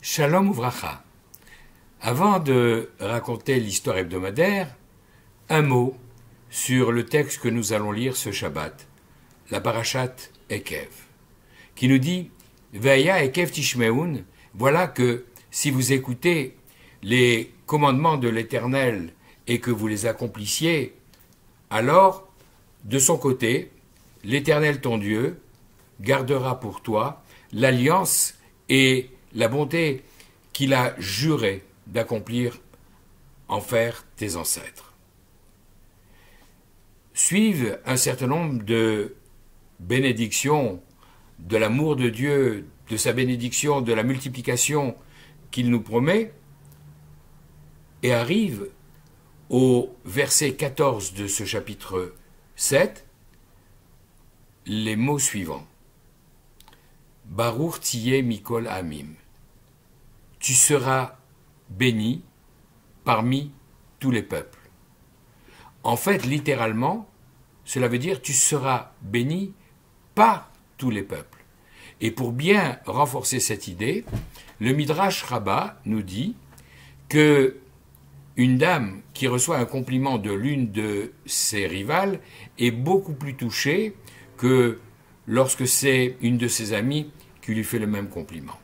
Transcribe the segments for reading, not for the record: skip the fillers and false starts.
Shalom Uvracha. Avant de raconter l'histoire hebdomadaire, un mot sur le texte que nous allons lire ce Shabbat, la Parashat Ekev, qui nous dit « Veya Ekev Tishmeun » voilà que si vous écoutez les commandements de l'Éternel et que vous les accomplissiez, alors, de son côté, l'Éternel ton Dieu gardera pour toi l'alliance et la bonté qu'il a juré d'accomplir envers tes ancêtres. Suivent un certain nombre de bénédictions, de l'amour de Dieu, de sa bénédiction, de la multiplication qu'il nous promet, et arrive au verset 14 de ce chapitre 7, les mots suivants. Baruch tiyeh mikol amim. Tu seras béni parmi tous les peuples. En fait, littéralement, cela veut dire tu seras béni par tous les peuples. Et pour bien renforcer cette idée, le Midrash Rabbah nous dit que une dame qui reçoit un compliment de l'une de ses rivales est beaucoup plus touchée que lorsque c'est une de ses amies qui lui fait le même compliment.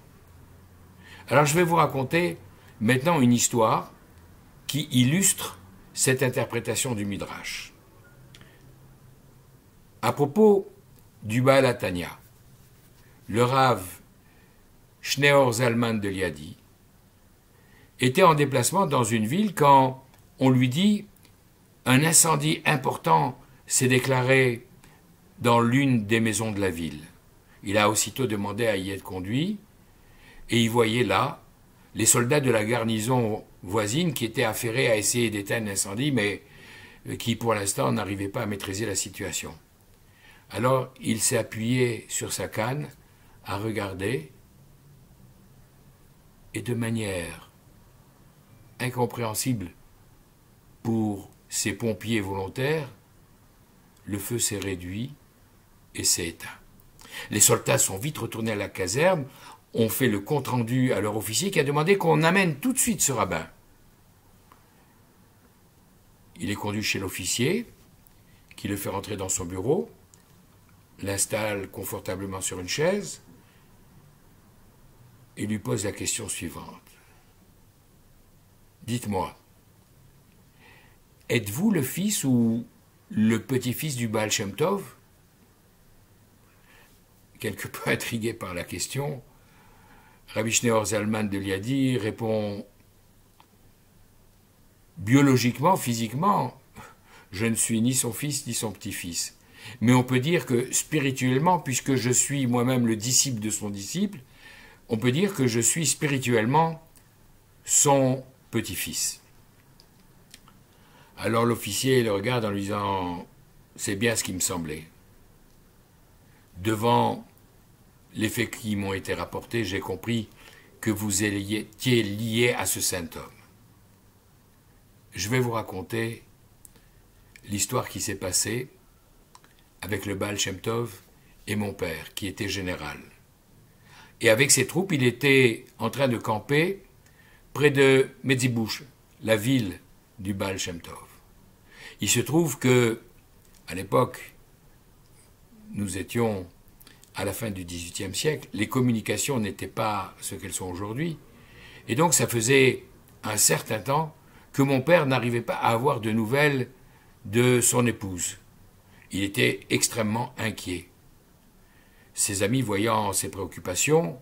Alors je vais vous raconter maintenant une histoire qui illustre cette interprétation du Midrash. À propos du Baal Hatanya, le Rav Shneor Zalman de Liadi était en déplacement dans une ville quand on lui dit « Un incendie important s'est déclaré dans l'une des maisons de la ville ». Il a aussitôt demandé à y être conduit et il voyait là les soldats de la garnison voisine qui étaient affairés à essayer d'éteindre l'incendie mais qui pour l'instant n'arrivaient pas à maîtriser la situation. Alors il s'est appuyé sur sa canne à regarder et de manière incompréhensible pour ces pompiers volontaires, le feu s'est réduit et s'est éteint. Les soldats sont vite retournés à la caserne, ont fait le compte-rendu à leur officier qui a demandé qu'on amène tout de suite ce rabbin. Il est conduit chez l'officier, qui le fait rentrer dans son bureau, l'installe confortablement sur une chaise et lui pose la question suivante. Dites-moi, êtes-vous le fils ou le petit-fils du Baal Shem Tov? Quelque peu intrigué par la question, Rabbi Shneor Zalman de Liadi répond « Biologiquement, physiquement, je ne suis ni son fils ni son petit-fils. Mais on peut dire que spirituellement, puisque je suis moi-même le disciple de son disciple, on peut dire que je suis spirituellement son petit-fils. » Alors l'officier le regarde en lui disant « C'est bien ce qui me semblait. Devant les faits qui m'ont été rapportés, j'ai compris que vous étiez lié à ce saint homme. Je vais vous raconter l'histoire qui s'est passée avec le Baal Shem Tov et mon père, qui était général. Et avec ses troupes, il était en train de camper près de Medzibouch, la ville du Baal Shem Tov. Il se trouve que, à l'époque, nous étions à la fin du XVIIIe siècle, les communications n'étaient pas ce qu'elles sont aujourd'hui, et donc ça faisait un certain temps que mon père n'arrivait pas à avoir de nouvelles de son épouse. Il était extrêmement inquiet. Ses amis, voyant ses préoccupations,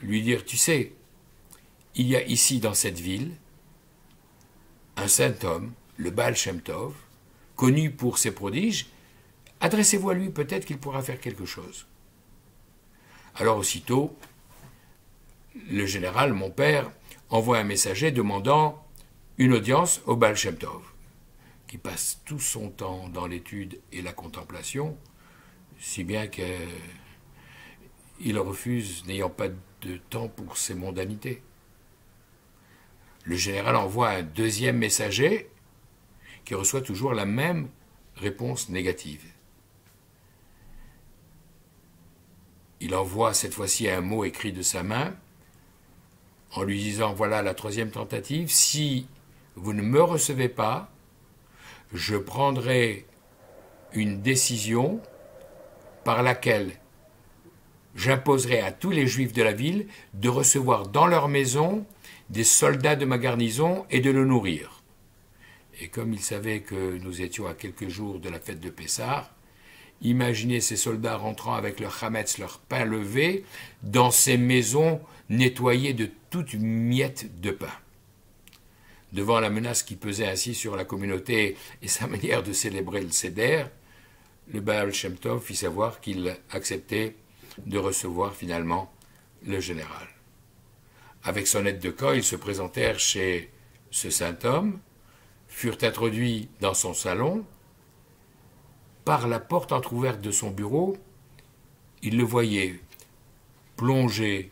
lui dirent « Tu sais, il y a ici dans cette ville un saint homme, le Baal Shem Tov, connu pour ses prodiges, adressez-vous à lui, peut-être qu'il pourra faire quelque chose. » Alors aussitôt, le général, mon père, envoie un messager demandant une audience au Baal Shem Tov, qui passe tout son temps dans l'étude et la contemplation, si bien qu'il refuse, n'ayant pas de temps pour ses mondanités. Le général envoie un deuxième messager qui reçoit toujours la même réponse négative. Il envoie cette fois-ci un mot écrit de sa main en lui disant, voilà la troisième tentative, si vous ne me recevez pas, je prendrai une décision par laquelle j'imposerai à tous les juifs de la ville de recevoir dans leur maison des soldats de ma garnison et de le nourrir. Et comme il savait que nous étions à quelques jours de la fête de Pessah, imaginez ces soldats rentrant avec leur chametz, leur pain levé, dans ces maisons nettoyées de toute miette de pain. Devant la menace qui pesait ainsi sur la communauté et sa manière de célébrer le Seder, le Baal Shem Tov fit savoir qu'il acceptait de recevoir finalement le général. Avec son aide de camp, ils se présentèrent chez ce saint homme, furent introduits dans son salon. Par la porte entr'ouverte de son bureau, ils le voyaient plongé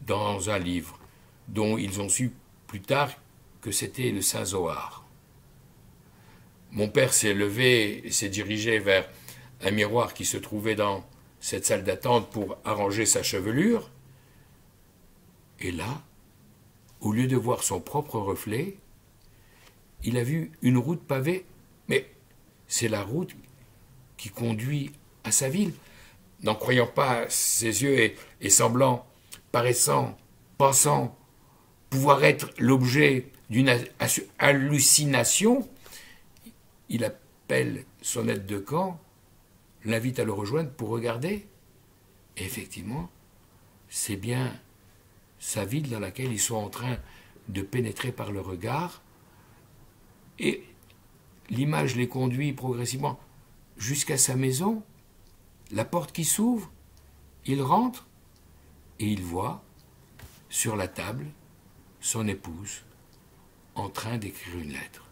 dans un livre dont ils ont su plus tard que c'était le Saint Zohar. Mon père s'est levé et s'est dirigé vers un miroir qui se trouvait dans cette salle d'attente pour arranger sa chevelure. Et là, au lieu de voir son propre reflet, il a vu une route pavée, mais c'est la route qui conduit à sa ville. N'en croyant pas ses yeux et semblant, paraissant, pensant pouvoir être l'objet d'une hallucination, il appelle son aide de camp, l'invite à le rejoindre pour regarder. Et effectivement, c'est bien sa ville dans laquelle ils sont en train de pénétrer par le regard. Et l'image les conduit progressivement jusqu'à sa maison, la porte qui s'ouvre, il rentre et il voit sur la table son épouse en train d'écrire une lettre.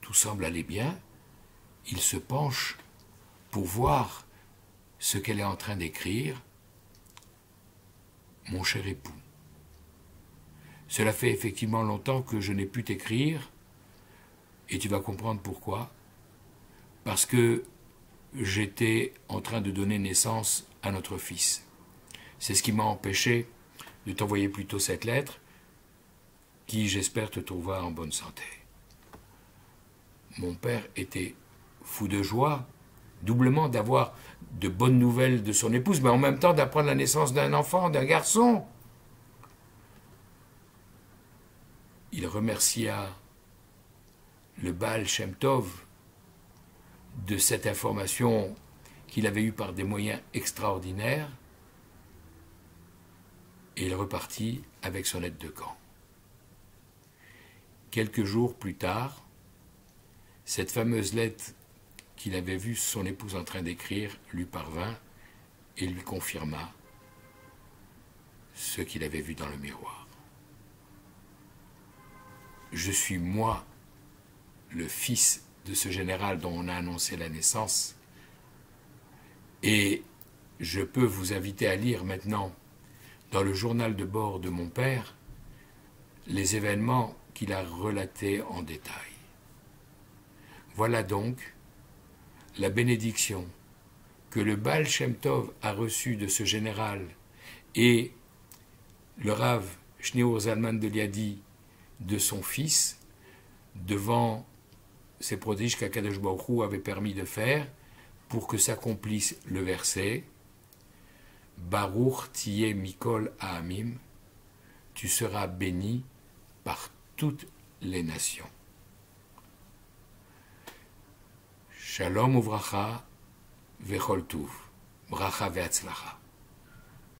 Tout semble aller bien, il se penche pour voir ce qu'elle est en train d'écrire. Mon cher époux, cela fait effectivement longtemps que je n'ai pu t'écrire, et tu vas comprendre pourquoi. Parce que j'étais en train de donner naissance à notre fils. C'est ce qui m'a empêché de t'envoyer plus tôt cette lettre, qui, j'espère, te trouvera en bonne santé. Mon père était fou de joie, doublement d'avoir de bonnes nouvelles de son épouse, mais en même temps d'apprendre la naissance d'un enfant, d'un garçon. Il remercia le Baal Shem Tov de cette information qu'il avait eue par des moyens extraordinaires, et il repartit avec son aide de camp. Quelques jours plus tard, cette fameuse lettre qu'il avait vue son épouse en train d'écrire lui parvint et lui confirma ce qu'il avait vu dans le miroir. Je suis moi, le fils de ce général dont on a annoncé la naissance, et je peux vous inviter à lire maintenant dans le journal de bord de mon père les événements qu'il a relatés en détail. Voilà donc la bénédiction que le Baal Shem Tov a reçue de ce général et le Rav Shneor Zalman de Liadi de son fils devant ces prodiges qu'Akadosh Baruch Hu avait permis de faire pour que s'accomplisse le verset Baruch Tiyeh Mikol Ha'amim, tu seras béni par toutes les nations. Shalom uvracha vechol tuv, bracha ve'atzlacha.